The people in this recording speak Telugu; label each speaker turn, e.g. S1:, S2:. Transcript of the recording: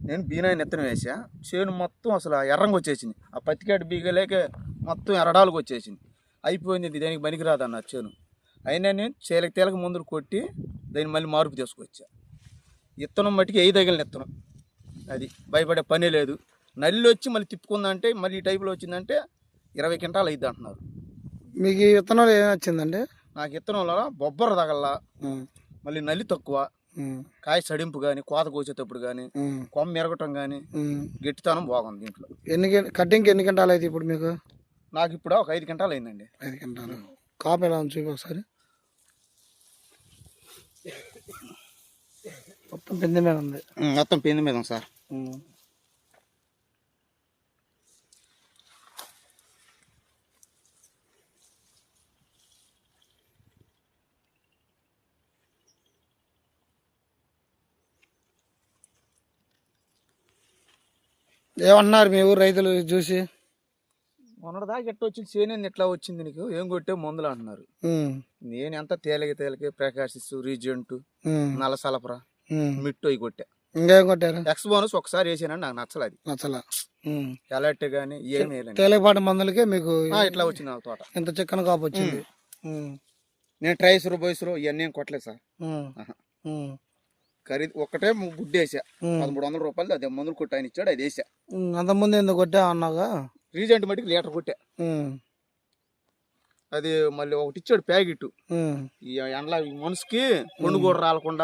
S1: నేను బీనాయి నెత్తనం వేసా. చేను మొత్తం అసలు ఎర్రంగా వచ్చేసింది. ఆ పత్తికాటి బీగలేక మొత్తం ఎర్రడాలకు వచ్చేసింది. అయిపోయింది, ఇది దేనికి పనికిరాదు అన్నారు చేను. అయినా నేను చేలకి తేలక మందులు కొట్టి దాన్ని మళ్ళీ మార్పు తీసుకొచ్చా. ఇత్తనం మట్టికి ఏ తగిలిన ఇత్తనం, అది భయపడే పనే లేదు. నల్లి వచ్చి మళ్ళీ తిప్పుకుందంటే మళ్ళీ ఈ టైపులో వచ్చిందంటే 20 క్వింటాలు అయింది అంటున్నారు.
S2: మీకు ఈ విత్తనాలు ఏం వచ్చిందండి?
S1: నాకు ఇత్తనంలో బొబ్బర తగల్లా, మళ్ళీ నల్లి తక్కువ, కాయ సడింపు కానీ, కోత కోసేటప్పుడు కానీ, కొమ్మ ఎరగటం కానీ, గట్టితనం బాగుంది దీంట్లో.
S2: కటింగ్కి ఎన్ని క్వింటాలు అయితే ఇప్పుడు మీకు?
S1: నాకు ఇప్పుడు ఒక 5 క్వింటాలు అయిందండి.
S2: 5 క్వింటాలు. కాపు ఎలా ఉంది చూపి ఒకసారి. మొత్తం పెంది మీద ఉంది.
S1: మొత్తం పెంది మీద ఉంది సార్.
S2: ఏమన్నారు మీ ఊరు రైతులు చూసి?
S1: మొన్నటిదాకా ఎట్లా వచ్చింది చేను, ఎట్లా వచ్చింది నీకు, ఏం కొట్టే మందులు అంటున్నారు. నేను ఎంత తేలిక ప్రకాశిస్, రీజెంట్, నల్ల సలపరా, మిట్టు అవి కొట్టా.
S2: ఇంకేం కొట్టారు?
S1: ఎక్స్ బోనస్ ఒకసారి వేసానండి, నాకు నచ్చలేదు. ఎలర్ట్ కానీ ఏమి
S2: తేలికపాటి మందులకే మీకు
S1: ఇట్లా వచ్చింది నాకు తోట.
S2: ఇంత చిక్కన కాపు వచ్చింది.
S1: నేను ట్రైసరు బోయిసరు ఇవన్నీ ఏం కొట్టలేదు సార్. ఖరీదు ఒక్కటే బుడ్డి వేసా, 1300 రూపాయలు. అదే మందులు కొట్టి ఆయన ఇచ్చాడు, అది వేసా.
S2: అంతకుముందు ఎందుకు కొట్టా అన్నాగా?
S1: రీజెంట్ మటుకు లీటర్ కొట్టా. అది మళ్ళీ ఒకటి ఇచ్చాడు ప్యాకెట్. ఈ ఎండల మనిషికి కొండు కూడా రాలకుండా